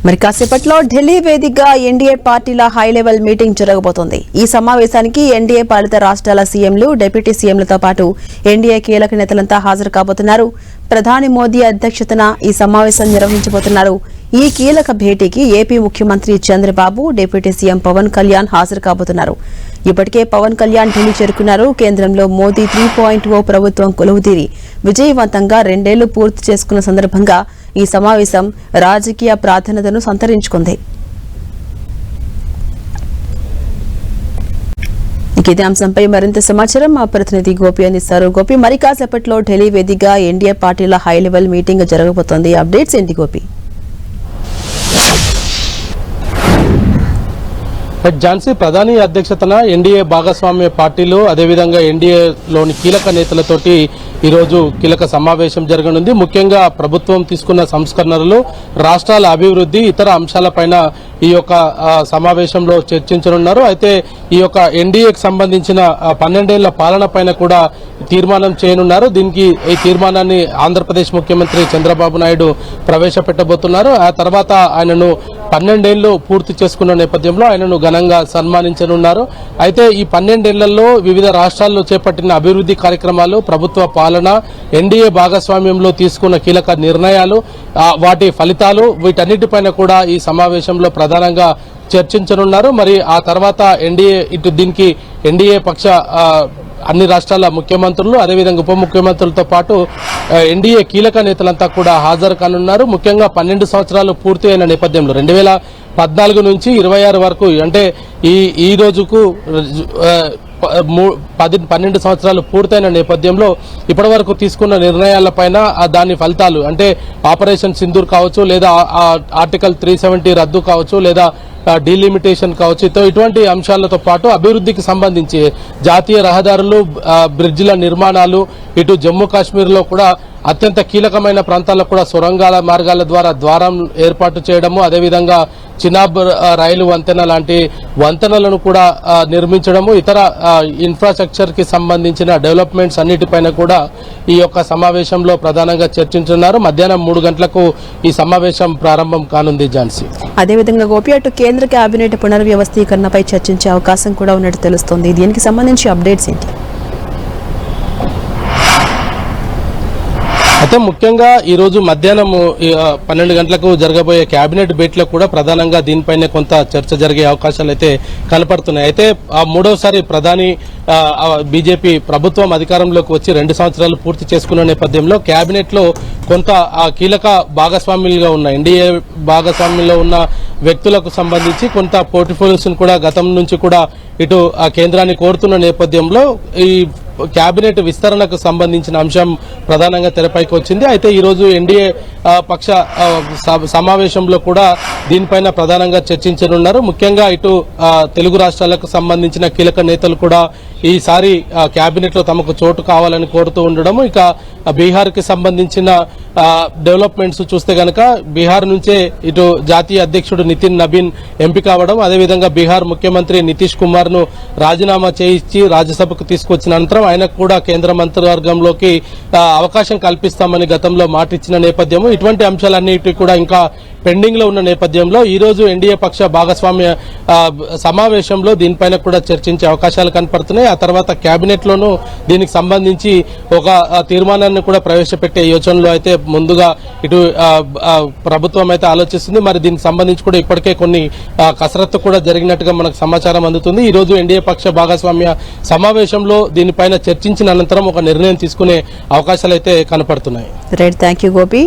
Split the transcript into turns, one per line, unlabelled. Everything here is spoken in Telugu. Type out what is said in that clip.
మరి కాసేపట్లో ఢిల్లీ వేదికగా ఎన్డీఏ పార్టీల హై లెవెల్ మీటింగ్ జరగబోతోంది. ఈ సమావేశానికి ఎన్డీఏ పాలిత రాష్ట్రాల సీఎంలు, డిప్యూటీ సీఎంలతో పాటు ఎన్డీఏ కీలక నేతలంతా హాజరు కాబోతున్నారు. ప్రధాని మోదీ అధ్యక్షతన ఈ సమావేశం నిర్వహించబోతున్నారు. ఈ కీలక భేటీకి ఏపీ ముఖ్యమంత్రి చంద్రబాబు, డిప్యూటీ సీఎం పవన్ కళ్యాణ్ హాజరు కాబోతున్నారు. ఇప్పటికే పవన్ కళ్యాణ్ ఢిల్లీ చేరుకున్నారు. కేంద్రంలో మోదీ 3.0 ప్రభుత్వం కొలువుతీరి విజయవంతంగా 2 ఏళ్లు పూర్తి చేసుకున్న సందర్భంగా ఈ సమావేశం రాజకీయ ప్రాధాన్యతను సంతరించుకుంది. ఇదే అంశంపై మరింత సమాచారం మా ప్రతినిధి గోపి అందిస్తారు. గోపి, మరి కాసేపట్లో ఢిల్లీ వేదికగా ఎన్డీఏ పార్టీల హై లెవెల్ మీటింగ్ జరగబోతోంది. అప్డేట్స్ ఏంటి గోపి?
ఝాన్సీ, ప్రధాని అధ్యక్షతన ఎన్డీఏ భాగస్వామ్య పార్టీలు అదేవిధంగా ఎన్డీఏలోని కీలక నేతలతోటి ఈరోజు కీలక సమావేశం జరగనుంది. ముఖ్యంగా ప్రభుత్వం తీసుకున్న సంస్కరణలు, రాష్ట్రాల అభివృద్ధి, ఇతర అంశాలపైన ఈ యొక్క సమావేశంలో చర్చించనున్నారు. అయితే ఈ యొక్క ఎన్డీఏకి సంబంధించిన 12 ఏళ్ల పాలన పైన కూడా తీర్మానం చేయనున్నారు. దీనికి ఈ తీర్మానాన్ని ఆంధ్రప్రదేశ్ ముఖ్యమంత్రి చంద్రబాబు నాయుడు ప్రవేశపెట్టబోతున్నారు. ఆ తర్వాత ఆయనను 12 ఏళ్లు పూర్తి చేసుకున్న నేపథ్యంలో ఆయనను ఘనంగా సన్మానించనున్నారు. అయితే ఈ 12 ఏళ్లలో వివిధ రాష్ట్రాల్లో చేపట్టిన అభివృద్ధి కార్యక్రమాలు, ప్రభుత్వ పాలన, ఎన్డీఏ భాగస్వామ్యంలో తీసుకున్న కీలక నిర్ణయాలు, వాటి ఫలితాలు, వీటన్నిటిపైన కూడా ఈ సమావేశంలో ప్రధానంగా చర్చించనున్నారు. మరి ఆ తర్వాత దీనికి ఎన్డీఏ పక్ష అన్ని రాష్ట్రాల ముఖ్యమంత్రులు, అదేవిధంగా ఉప ముఖ్యమంత్రులతో పాటు ఎన్డీఏ కీలక నేతలంతా కూడా హాజరు కానున్నారు. ముఖ్యంగా 12 సంవత్సరాలు పూర్తి అయిన నేపథ్యంలో 2014 నుంచి 26 వరకు, అంటే ఈ రోజుకు 12 సంవత్సరాలు పూర్తయిన నేపథ్యంలో ఇప్పటి వరకు తీసుకున్న నిర్ణయాలపైన దాని ఫలితాలు, అంటే ఆపరేషన్ సింధూర్ కావచ్చు, లేదా ఆర్టికల్ 370 రద్దు కావచ్చు, లేదా డీలిమిటేషన్ కావచ్చు, ఇటువంటి అంశాలతో పాటు అభివృద్ధికి సంబంధించి జాతీయ రహదారులు, బ్రిడ్జిల నిర్మాణాలు, ఇటు జమ్మూ కాశ్మీర్లో కూడా అత్యంత కీలకమైన ప్రాంతాల్లో కూడా సొరంగాల మార్గాల ద్వారా ద్వారం ఏర్పాటు చేయడము, అదేవిధంగా చినాబ్ రైలు వంతెన లాంటి వంతెనలను కూడా నిర్మించడము, ఇతర ఇన్ఫ్రాస్ట్రక్చర్ కి సంబంధించిన డెవలప్మెంట్స్ అన్నిటిపైన కూడా ఈ యొక్క సమావేశంలో ప్రధానంగా చర్చించున్నారు. మధ్యాహ్నం 3 గంటలకు ఈ సమావేశం ప్రారంభం కానుంది. ఝాన్సీ,
అదేవిధంగా గోపి, అటు కేంద్ర కేబినెట్ పునర్వ్యవస్థీకరణపై చర్చించే అవకాశం కూడా ఉన్నట్టు తెలుస్తోంది. దీనికి సంబంధించి అప్డేట్స్ ఏంటి?
అయితే ముఖ్యంగా ఈ రోజు మధ్యాహ్నం 12 గంటలకు జరగబోయే కేబినెట్ భేటీలో కూడా ప్రధానంగా దీనిపైనే కొంత చర్చ జరిగే అవకాశాలు అయితే కనపడుతున్నాయి. అయితే మూడవసారి ప్రధాని బీజేపీ ప్రభుత్వం అధికారంలోకి వచ్చి 2 సంవత్సరాలు పూర్తి చేసుకున్న నేపథ్యంలో కేబినెట్ లో కొంత కీలక భాగస్వామ్యులుగా ఉన్న ఎన్డీఏ భాగస్వామ్యంలో ఉన్న వ్యక్తులకు సంబంధించి కొంత పోర్ట్ఫోలియోస్ కూడా గతం నుంచి కూడా ఇటు కేంద్రాన్ని కోరుతున్న నేపథ్యంలో ఈ కేబినెట్ విస్తరణకు సంబంధించిన అంశం ప్రధానంగా తెరపైకి వచ్చింది. అయితే ఈ రోజు ఎన్డీఏ పక్ష సమావేశంలో కూడా దీనిపైన ప్రధానంగా చర్చించనున్నారు. ముఖ్యంగా ఇటు తెలుగు రాష్ట్రాలకు సంబంధించిన కీలక నేతలు కూడా ఈసారి కేబినెట్ లో తమకు చోటు కావాలని కోరుతూ ఉండడం, ఇక బీహార్ కి సంబంధించిన డెవలప్మెంట్స్ చూస్తే గనక బీహార్ నుంచే ఇటు జాతీయ అధ్యక్షుడు నితిన్ నబీన్ ఎంపిక అవడం, అదేవిధంగా బీహార్ ముఖ్యమంత్రి నితీష్ కుమార్ ను రాజీనామా చేయించి రాజ్యసభకు తీసుకొచ్చిన అనంతరం ఆయనకు కూడా కేంద్ర మంత్రివర్గంలోకి అవకాశం కల్పిస్తామని గతంలో మాటిచ్చిన నేపథ్యం, ఇటువంటి అంశాలన్నిటి కూడా ఇంకా పెండింగ్ లో ఉన్న నేపథ్యంలో ఈ రోజు ఎన్డీఏ పక్ష భాగస్వామ్య సమావేశంలో దీనిపైన కూడా చర్చించే అవకాశాలు కనపడుతున్నాయి. ఆ తర్వాత కేబినెట్ లోనూ దీనికి సంబంధించి ఒక తీర్మానాన్ని కూడా ప్రవేశపెట్టే యోచనలో అయితే ముందుగా ఇటు ప్రభుత్వం అయితే ఆలోచిస్తుంది. మరి దీనికి సంబంధించి కూడా ఇప్పటికే కొన్ని కసరత్తు కూడా జరిగినట్టుగా మనకు సమాచారం అందుతుంది. ఈ రోజు ఎన్డీఏ పక్ష భాగస్వామ్య సమావేశంలో దీనిపైన చర్చించిన అనంతరం ఒక నిర్ణయం తీసుకునే అవకాశాలు అయితే కనపడుతున్నాయి.
Right, thank you Gopi.